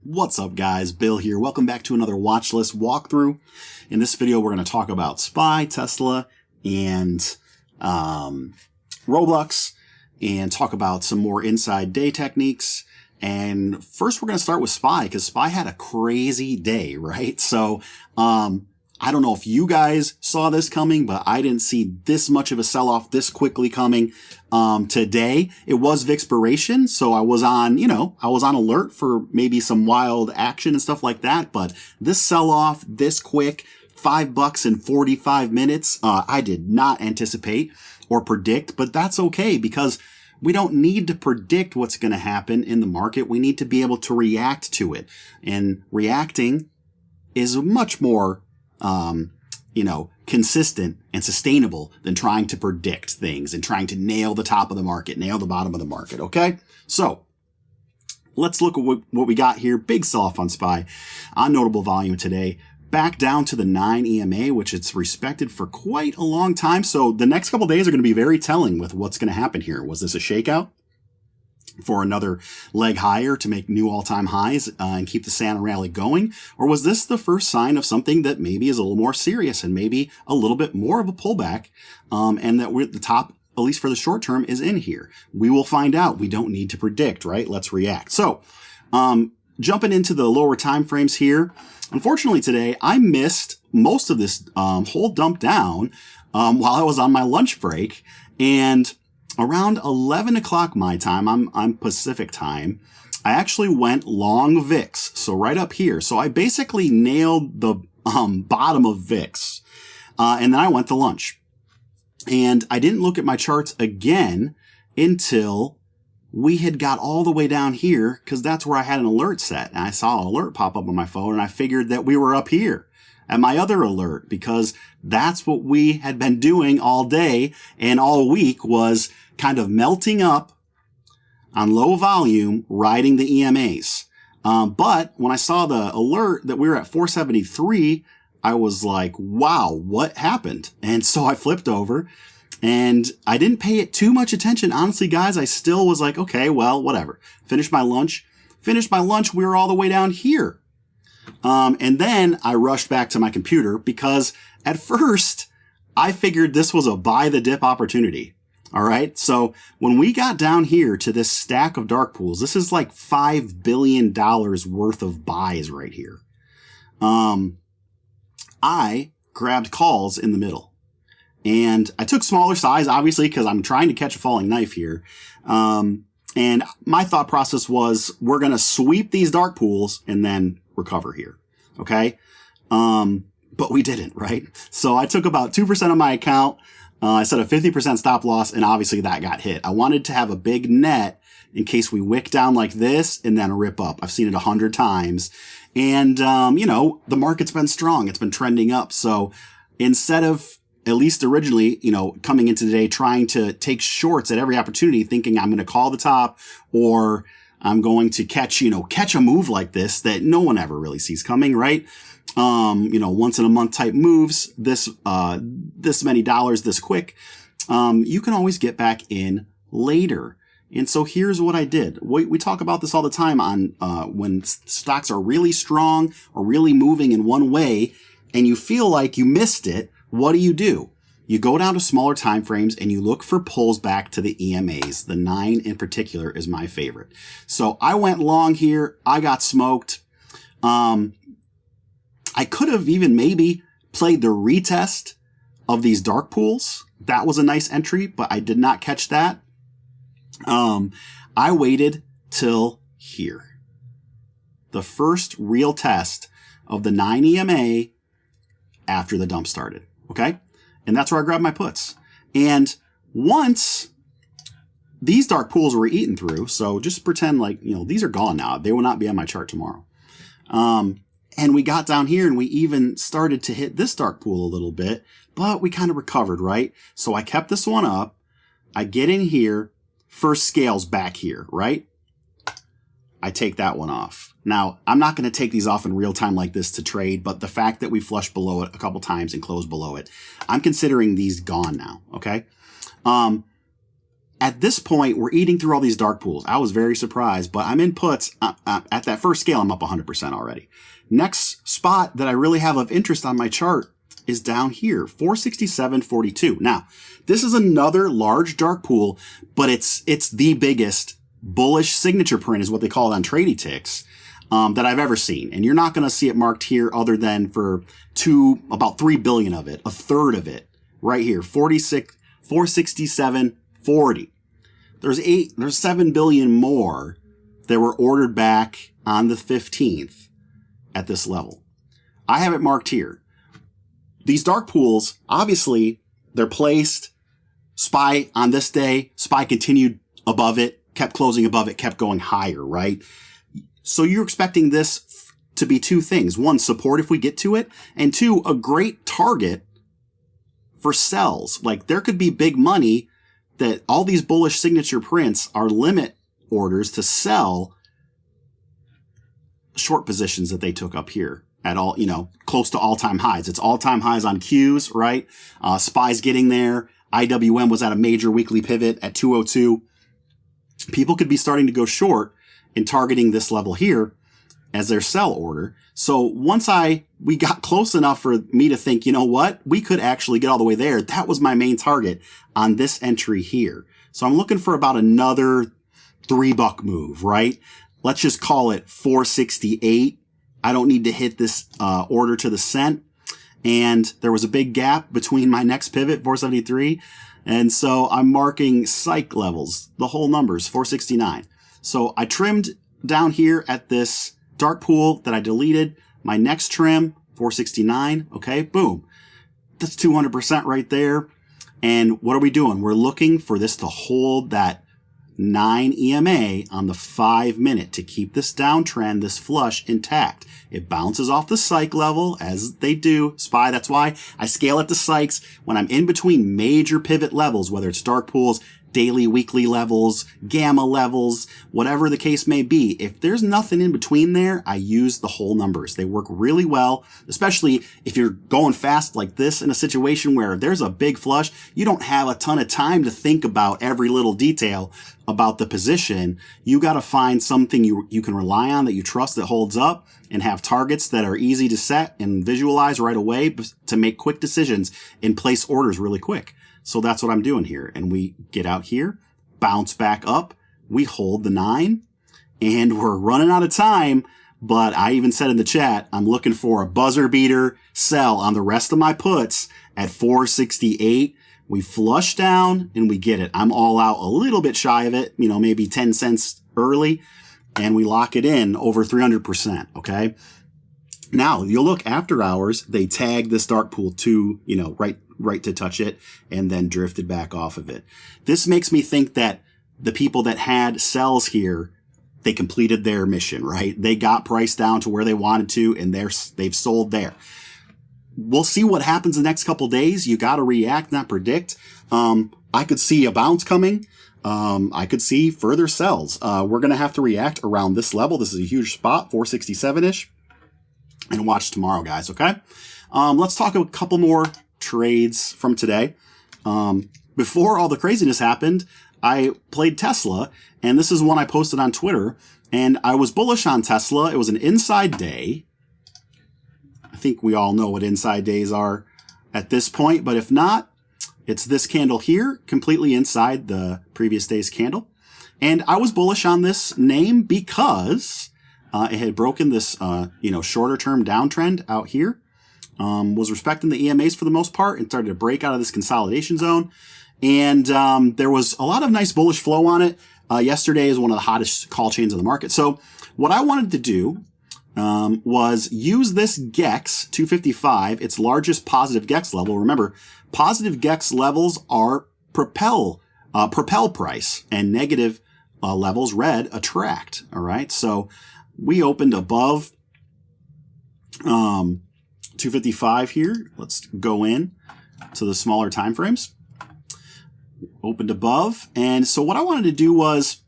What's up, guys? Bill here. Welcome back to another Watchlist walkthrough. In this video, we're going to talk about SPY, Tesla, and Roblox, and talk about some more inside day techniques. And first, we're going to start with SPY, because SPY had a crazy day, right? So, I don't know if you guys saw this coming, but I didn't see this much of a sell-off this quickly coming. Today, it was VIXpiration, so I was on, I was on alert for maybe some wild action and stuff like that, but this sell-off this quick, $5 in 45 minutes, I did not anticipate or predict, but that's okay, because we don't need to predict what's going to happen in the market. We need to be able to react to it, and reacting is much more consistent and sustainable than trying to predict things and trying to nail the top of the market, nail the bottom of the market. Okay. So let's look at what we got here. Big sell-off on SPY on notable volume today, back down to the 9 EMA, which it's respected for quite a long time. So the next couple days are going to be very telling with what's going to happen here. Was this a shakeout for another leg higher to make new all-time highs and keep the Santa rally going? Or was this the first sign of something that maybe is a little more serious and maybe a little bit more of a pullback, and that we're at the top, at least for the short term, is in here? We will find out. We don't need to predict, right? Let's react. So jumping into the lower time frames here, unfortunately today I missed most of this whole dump down while I was on my lunch break, and around 11 o'clock my time, I'm Pacific time, I actually went long VIX, so right up here. So I basically nailed the bottom of VIX, and then I went to lunch. And I didn't look at my charts again until we had got all the way down here, because that's where I had an alert set. And I saw an alert pop up on my phone, and I figured that we were up here at my other alert, because that's what we had been doing all day and all week, was kind of melting up on low volume, riding the EMAs. But when I saw the alert that we were at 473, I was like, wow, what happened? And so I flipped over and I didn't pay it too much attention. Honestly, guys, I still was like, okay, well, whatever. Finished my lunch. We were all the way down here. And then I rushed back to my computer, because at first I figured this was a buy the dip opportunity. All right. So when we got down here to this stack of dark pools, this is like $5 billion worth of buys right here. I grabbed calls in the middle, and I took smaller size, obviously, because I'm trying to catch a falling knife here. And my thought process was, we're going to sweep these dark pools and then recover here. Okay. But we didn't, right? So I took about 2% of my account. I set a 50% stop loss, and obviously that got hit. I wanted to have a big net in case we wick down like this and then rip up. I've seen it 100 times. And, the market's been strong. It's been trending up. So instead of, at least originally, coming into today, trying to take shorts at every opportunity, thinking I'm going to call the top, or I'm going to catch a move like this that no one ever really sees coming, right? Once in a month type moves, this many dollars this quick, you can always get back in later. And so here's what I did. We talk about this all the time on, when stocks are really strong or really moving in one way and you feel like you missed it. What do? You go down to smaller time frames and you look for pulls back to the EMAs. The 9 in particular is my favorite. So I went long here. I got smoked. I could have even maybe played the retest of these dark pools. That was a nice entry, but I did not catch that. I waited till here. The first real test of the 9 EMA after the dump started. Okay. And that's where I grabbed my puts. And once these dark pools were eaten through, so just pretend like, these are gone now. They will not be on my chart tomorrow. And we got down here and we even started to hit this dark pool a little bit, but we kind of recovered, right? So I kept this one up. I get in here, first scales back here, right? I take that one off. Now, I'm not going to take these off in real time like this to trade, but the fact that we flushed below it a couple times and closed below it, I'm considering these gone now, okay? at this point, we're eating through all these dark pools. I was very surprised, but I'm in puts. At that first scale, I'm up 100% already. Next spot that I really have of interest on my chart is down here, 467.42. Now, this is another large dark pool, but it's the biggest bullish signature print is what they call it on Tradie Ticks that I've ever seen. And you're not going to see it marked here other than for about 3 billion of it, a third of it right here, 467.40. There's 7 billion more that were ordered back on the 15th at this level. I have it marked here. These dark pools, obviously, they're placed. SPY on this day, SPY continued above it, kept closing above it, kept going higher, right? So you're expecting this to be two things. One, support if we get to it, and two, a great target for sells. Like there could be big money that all these bullish signature prints are limit orders to sell short positions that they took up here at all, close to all-time highs. It's all-time highs on Qs, right? SPY's getting there. IWM was at a major weekly pivot at 202. People could be starting to go short and targeting this level here as their sell order. So once we got close enough for me to think, you know what, we could actually get all the way there. That was my main target on this entry here. So I'm looking for about another $3 move, right? Let's just call it 468. I don't need to hit this order to the cent. And there was a big gap between my next pivot, 473. And so I'm marking psych levels, the whole numbers, 469. So I trimmed down here at this dark pool that I deleted. My next trim, 469. Okay, boom. That's 200% right there. And what are we doing? We're looking for this to hold that 9 EMA on the 5 minute to keep this downtrend, this flush intact. It bounces off the psych level as they do. SPY, that's why I scale at the psychs when I'm in between major pivot levels, whether it's dark pools, daily, weekly levels, gamma levels, whatever the case may be. If there's nothing in between there, I use the whole numbers. They work really well, especially if you're going fast like this in a situation where there's a big flush. You don't have a ton of time to think about every little detail about the position. You got to find something you can rely on that you trust that holds up and have targets that are easy to set and visualize right away to make quick decisions and place orders really quick. So that's what I'm doing here. And we get out here, bounce back up. We hold the 9 and we're running out of time. But I even said in the chat, I'm looking for a buzzer beater sell on the rest of my puts at 468. We flush down and we get it. I'm all out a little bit shy of it, maybe 10 cents early, and we lock it in over 300%. Okay. Now you'll look after hours, they tag this dark pool to, right to touch it and then drifted back off of it. This makes me think that the people that had sells here, they completed their mission, right? They got priced down to where they wanted to and they've sold there. We'll see what happens the next couple days. You got to react, not predict. I could see a bounce coming. I could see further sells. We're going to have to react around this level. This is a huge spot, 467-ish. And watch tomorrow, guys, okay? Let's talk a couple more trades from today. Before all the craziness happened, I played Tesla, and this is one I posted on Twitter, and I was bullish on Tesla. It was an inside day. I think we all know what inside days are at this point, but if not, it's this candle here, completely inside the previous day's candle. And I was bullish on this name because it had broken this, shorter term downtrend out here, was respecting the EMAs for the most part and started to break out of this consolidation zone. And there was a lot of nice bullish flow on it. Yesterday is one of the hottest call chains in the market. So what I wanted to do was use this GEX 255, its largest positive GEX level. Remember, positive GEX levels are propel price, and negative levels, red, attract. All right. So we opened above 255 here. Let's go in to the smaller time frames. Opened above. And so what I wanted to do was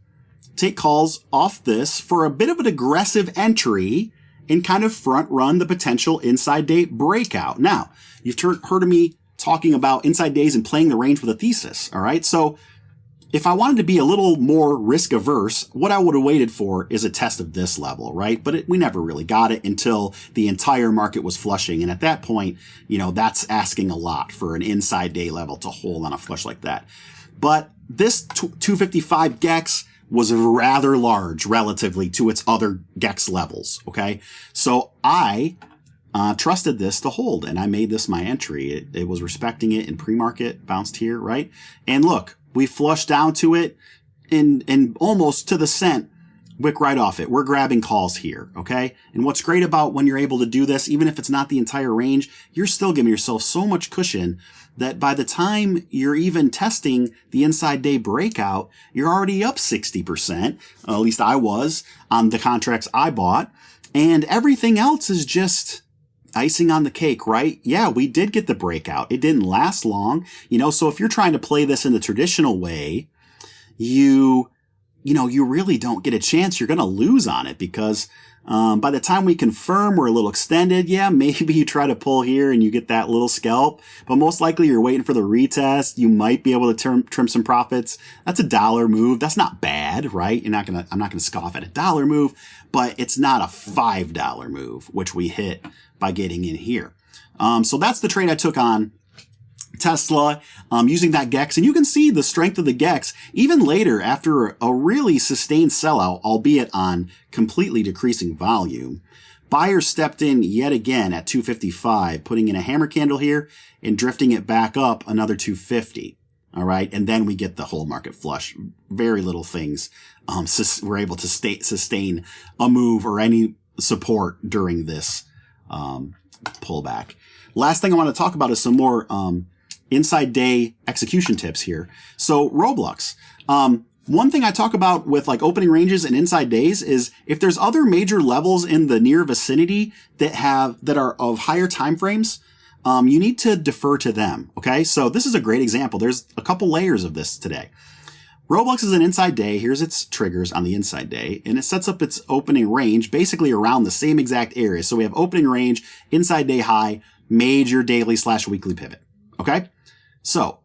take calls off this for a bit of an aggressive entry and kind of front run the potential inside day breakout. Now, you've heard of me talking about inside days and playing the range with a thesis. All right. So if I wanted to be a little more risk averse, what I would have waited for is a test of this level, right? But we never really got it until the entire market was flushing. And at that point, you know, that's asking a lot for an inside day level to hold on a flush like that. But this 255 GEX was rather large relatively to its other GEX levels, okay? So I trusted this to hold, and I made this my entry. It was respecting it in pre-market, bounced here, right? And look, we flushed down to it in almost to the cent, wick right off it. We're grabbing calls here, okay? And what's great about when you're able to do this, even if it's not the entire range, you're still giving yourself so much cushion that by the time you're even testing the inside day breakout, you're already up 60%, at least I was, on the contracts I bought. And everything else is just icing on the cake, right? Yeah, we did get the breakout. It didn't last long, you know, so if you're trying to play this in the traditional way, you really don't get a chance. You're going to lose on it because by the time we confirm we're a little extended, yeah, maybe you try to pull here and you get that little scalp, but most likely you're waiting for the retest. You might be able to trim some profits. That's $1 move. That's not bad, right? I'm not going to scoff at $1 move, but it's not a $5 move, which we hit by getting in here. So that's the trade I took on Tesla, using that GEX, and you can see the strength of the GEX even later after a really sustained sellout, albeit on completely decreasing volume. Buyers stepped in yet again at 255, putting in a hammer candle here and drifting it back up another 250. All right. And then we get the whole market flush. Very little things we're able to sustain a move or any support during this pullback. Last thing I want to talk about is some more inside day execution tips here. So Roblox. One thing I talk about with like opening ranges and inside days is if there's other major levels in the near vicinity that are of higher time frames, you need to defer to them. Okay. So this is a great example. There's a couple layers of this today. Roblox is an inside day. Here's its triggers on the inside day, and it sets up its opening range basically around the same exact area. So we have opening range, inside day high, major daily / weekly pivot. Okay. So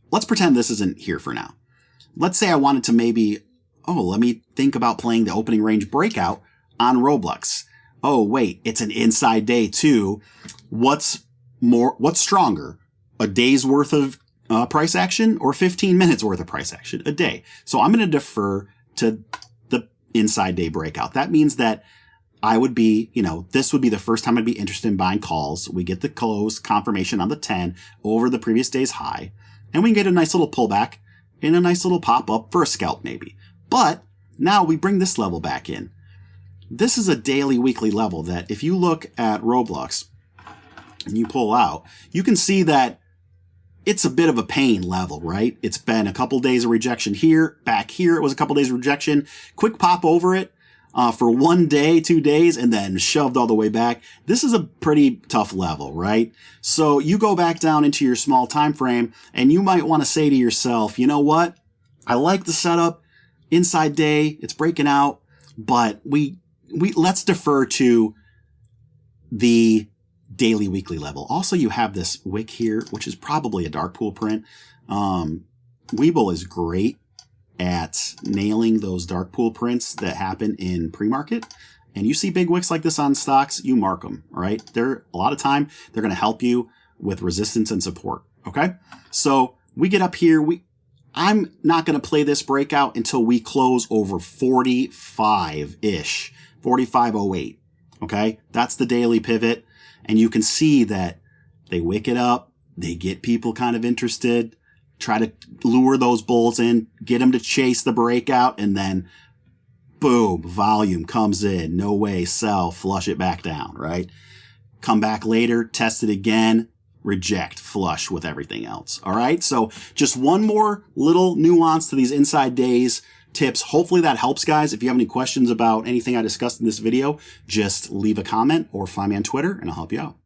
let's pretend this isn't here for now. Let's say I wanted to let me think about playing the opening range breakout on Roblox. Oh, wait, it's an inside day too. What's stronger? A day's worth of price action or 15 minutes worth of price action a day? So I'm going to defer to the inside day breakout. That means that I would be, this would be the first time I'd be interested in buying calls. We get the close confirmation on the 10 over the previous day's high, and we can get a nice little pullback and a nice little pop up for a scalp maybe. But now we bring this level back in. This is a daily, weekly level that if you look at Roblox and you pull out, you can see that it's a bit of a pain level, right? It's been a couple days of rejection here, back here. It was a couple days of rejection, quick pop over it for 1 day, 2 days, and then shoved all the way back. This is a pretty tough level, right? So you go back down into your small time frame and you might want to say to yourself, you know what? I like the setup, inside day, it's breaking out, but let's defer to the daily, weekly level. Also, you have this wick here, which is probably a dark pool print. Webull is great at nailing those dark pool prints that happen in pre-market. And you see big wicks like this on stocks, you mark them, all right? A lot of time, they're going to help you with resistance and support, okay? So we get up here. I'm not going to play this breakout until we close over 45-ish, 45.08, okay? That's the daily pivot. And you can see that they wick it up. They get people kind of interested, try to lure those bulls in, get them to chase the breakout, and then boom, volume comes in. No way, sell, flush it back down, right? Come back later, test it again, reject, flush with everything else. All right. So just one more little nuance to these inside days tips. Hopefully that helps, guys. If you have any questions about anything I discussed in this video, just leave a comment or find me on Twitter and I'll help you out.